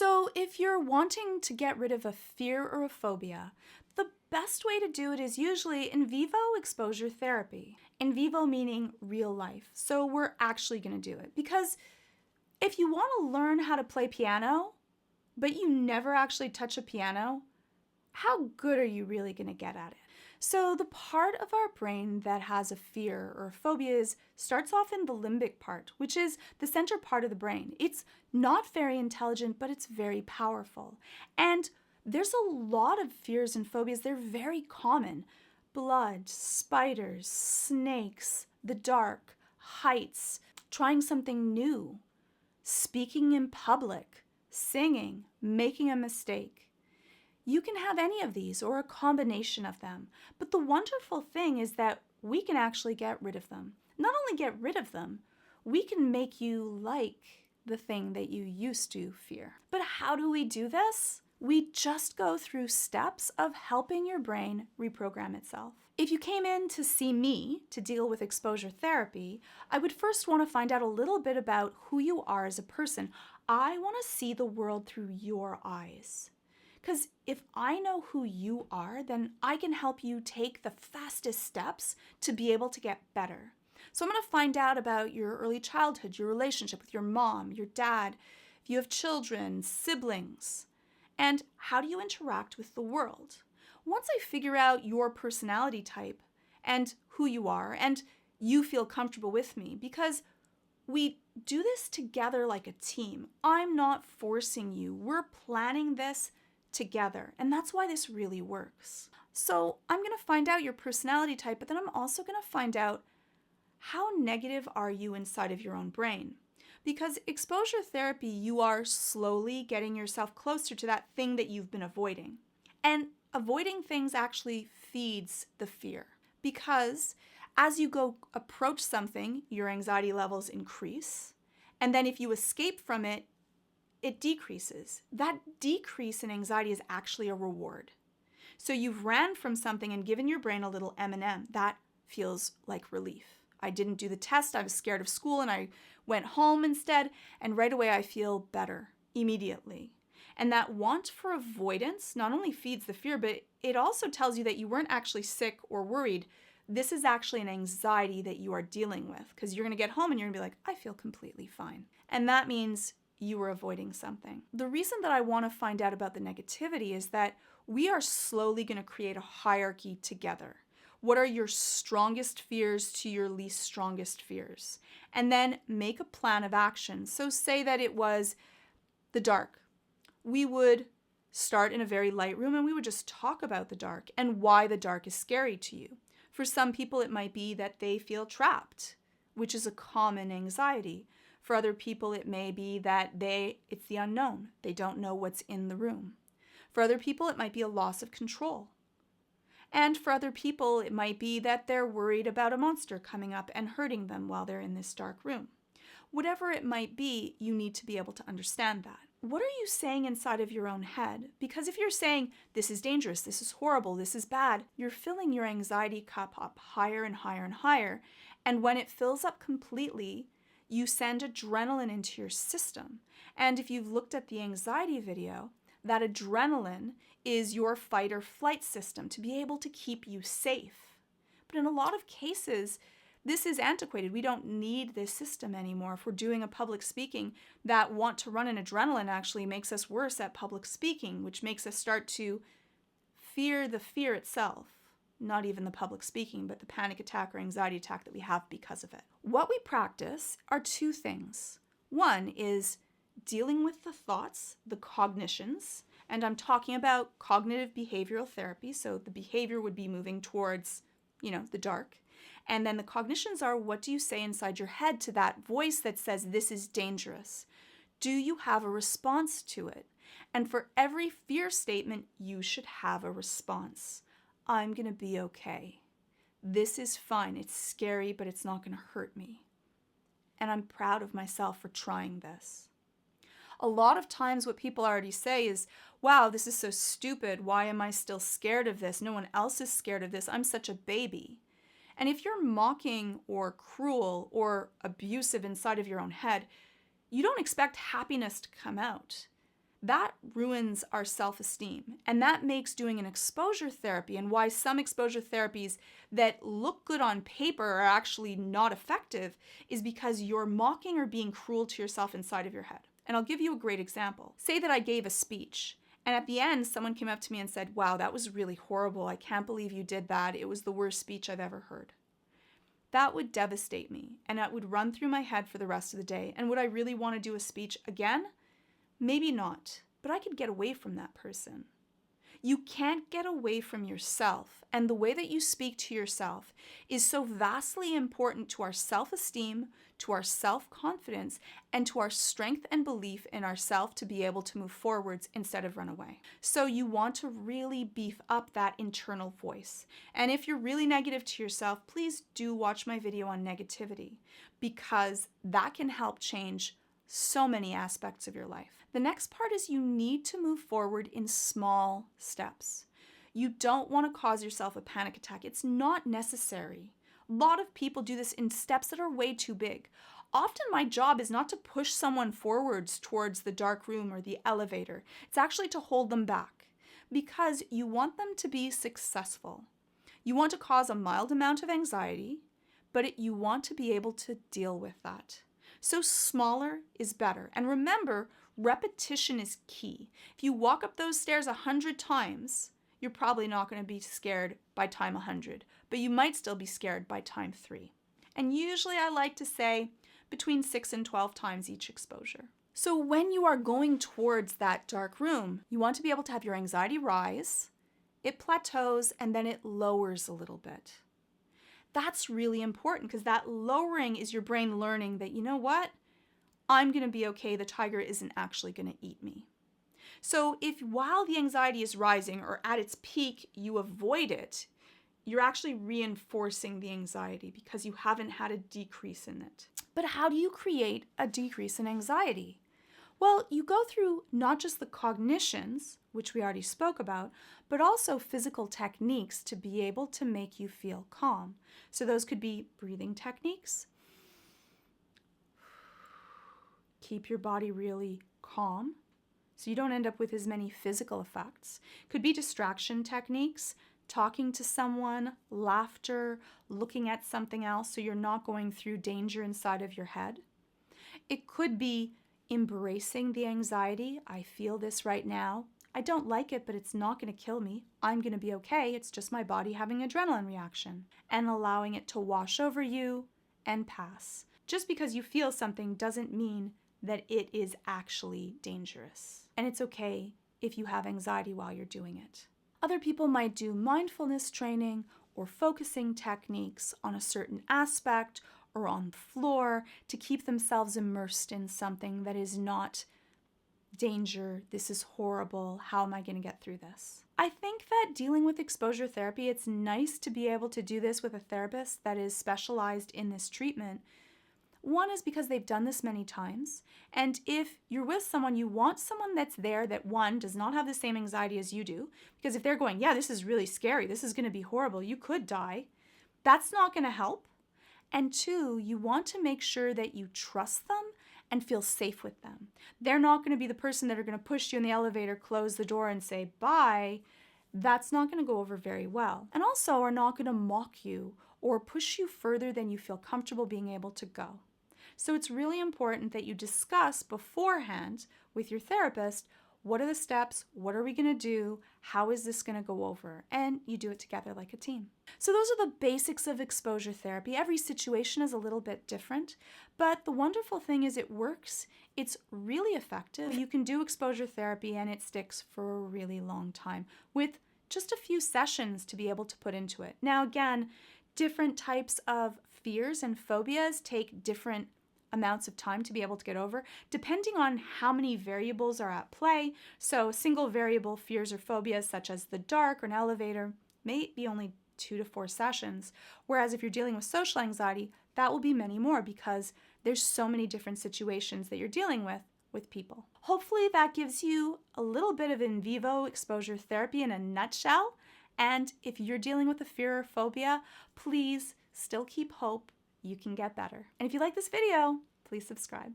So if you're wanting to get rid of a fear or a phobia, the best way to do it is usually in vivo exposure therapy. In vivo meaning real life. So we're actually going to do it. Because if you want to learn how to play piano, but you never actually touch a piano, how good are you really going to get at it? So the part of our brain that has a fear or a phobia starts off in the limbic part, which is the center part of the brain. It's not very intelligent, but it's very powerful. And there's a lot of fears and phobias. They're very common. Blood, spiders, snakes, the dark, heights, trying something new, speaking in public, singing, making a mistake. You can have any of these or a combination of them, but the wonderful thing is that we can actually get rid of them. Not only get rid of them, we can make you like the thing that you used to fear. But how do we do this? We just go through steps of helping your brain reprogram itself. If you came in to see me to deal with exposure therapy, I would first want to find out a little bit about who you are as a person. I want to see the world through your eyes. Because if I know who you are, then I can help you take the fastest steps to be able to get better. So I'm going to find out about your early childhood, your relationship with your mom, your dad, if you have children, siblings, and how do you interact with the world. Once I figure out your personality type and who you are, and you feel comfortable with me, because we do this together like a team. I'm not forcing you. We're planning this together. And that's why this really works. So I'm going to find out your personality type, but then I'm also going to find out how negative are you inside of your own brain. Because exposure therapy, you are slowly getting yourself closer to that thing that you've been avoiding. And avoiding things actually feeds the fear. Because as you go approach something, your anxiety levels increase. And then if you escape from it, it decreases. That decrease in anxiety is actually a reward. So you've ran from something and given your brain a little M&M. That feels like relief. I didn't do the test. I was scared of school and I went home instead. And right away I feel better immediately. And that want for avoidance not only feeds the fear, but it also tells you that you weren't actually sick or worried. This is actually an anxiety that you are dealing with, because you're going to get home and you're going to be like, I feel completely fine. And that means you were avoiding something. The reason that I want to find out about the negativity is that we are slowly going to create a hierarchy together. What are your strongest fears to your least strongest fears? And then make a plan of action. So say that it was the dark. We would start in a very light room and we would just talk about the dark and why the dark is scary to you. For some people, it might be that they feel trapped, which is a common anxiety. For other people, it may be that it's the unknown. They don't know what's in the room. For other people, it might be a loss of control. And for other people, it might be that they're worried about a monster coming up and hurting them while they're in this dark room. Whatever it might be, you need to be able to understand that. What are you saying inside of your own head? Because if you're saying, this is dangerous, this is horrible, this is bad, you're filling your anxiety cup up higher and higher and higher. And when it fills up completely, you send adrenaline into your system. And if you've looked at the anxiety video, that adrenaline is your fight or flight system to be able to keep you safe. But in a lot of cases, this is antiquated. We don't need this system anymore. If we're doing a public speaking, that want to run an adrenaline actually makes us worse at public speaking, which makes us start to fear the fear itself. Not even the public speaking, but the panic attack or anxiety attack that we have because of it. What we practice are two things. One is dealing with the thoughts, the cognitions, and I'm talking about cognitive behavioral therapy, so the behavior would be moving towards, the dark. And then the cognitions are, what do you say inside your head to that voice that says this is dangerous? Do you have a response to it? And for every fear statement, you should have a response. I'm going to be okay. This is fine. It's scary, but it's not going to hurt me. And I'm proud of myself for trying this. A lot of times what people already say is, wow, this is so stupid. Why am I still scared of this? No one else is scared of this. I'm such a baby. And if you're mocking or cruel or abusive inside of your own head, you don't expect happiness to come out. that ruins our self-esteem. And that makes doing an exposure therapy, and why some exposure therapies that look good on paper are actually not effective, is because you're mocking or being cruel to yourself inside of your head. And I'll give you a great example. Say that I gave a speech, and at the end, someone came up to me and said, "Wow, that was really horrible. I can't believe you did that. It was the worst speech I've ever heard." That would devastate me, and that would run through my head for the rest of the day. And would I really want to do a speech again? Maybe not, but I could get away from that person. You can't get away from yourself, and the way that you speak to yourself is so vastly important to our self-esteem, to our self-confidence, and to our strength and belief in ourselves to be able to move forwards instead of run away. So you want to really beef up that internal voice. And if you're really negative to yourself, please do watch my video on negativity, because that can help change so many aspects of your life. The next part is you need to move forward in small steps. You don't want to cause yourself a panic attack. It's not necessary. A lot of people do this in steps that are way too big. Often my job is not to push someone forwards towards the dark room or the elevator. It's actually to hold them back, because you want them to be successful. You want to cause a mild amount of anxiety, but you want to be able to deal with that. So smaller is better. And remember, repetition is key. If you walk up those stairs 100 times, you're probably not going to be scared by time 100, but you might still be scared by time 3. And usually I like to say between 6 and 12 times each exposure. So when you are going towards that dark room, you want to be able to have your anxiety rise, it plateaus, and then it lowers a little bit. That's really important, because that lowering is your brain learning that, you know what? I'm going to be okay. The tiger isn't actually going to eat me. So if while the anxiety is rising or at its peak, you avoid it, you're actually reinforcing the anxiety because you haven't had a decrease in it. But how do you create a decrease in anxiety? Well, you go through not just the cognitions, which we already spoke about, but also physical techniques to be able to make you feel calm. So those could be breathing techniques. Keep your body really calm so you don't end up with as many physical effects. Could be distraction techniques, talking to someone, laughter, looking at something else so you're not going through danger inside of your head. It could be embracing the anxiety. I feel this right now. I don't like it, but it's not going to kill me. I'm going to be okay. It's just my body having an adrenaline reaction. And allowing it to wash over you and pass. Just because you feel something doesn't mean that it is actually dangerous. And it's okay if you have anxiety while you're doing it. Other people might do mindfulness training or focusing techniques on a certain aspect or on the floor to keep themselves immersed in something that is not danger, this is horrible, how am I going to get through this? I think that dealing with exposure therapy, it's nice to be able to do this with a therapist that is specialized in this treatment. One is because they've done this many times, and if you're with someone, you want someone that's there that, one, does not have the same anxiety as you do, because if they're going, yeah, this is really scary, this is going to be horrible, you could die, that's not going to help. And two, you want to make sure that you trust them and feel safe with them. They're not going to be the person that are going to push you in the elevator, close the door, and say bye. That's not going to go over very well. And also are not going to mock you or push you further than you feel comfortable being able to go. So it's really important that you discuss beforehand with your therapist, what are the steps? What are we going to do? How is this going to go over? And you do it together like a team. So those are the basics of exposure therapy. Every situation is a little bit different, but the wonderful thing is it works. It's really effective. You can do exposure therapy and it sticks for a really long time with just a few sessions to be able to put into it. Now, again, different types of fears and phobias take different amounts of time to be able to get over, depending on how many variables are at play. So single variable fears or phobias such as the dark or an elevator may be only 2 to 4 sessions, whereas if you're dealing with social anxiety, that will be many more because there's so many different situations that you're dealing with people. Hopefully that gives you a little bit of in vivo exposure therapy in a nutshell. And if you're dealing with a fear or phobia, please still keep hope. You can get better. And if you like this video, please subscribe.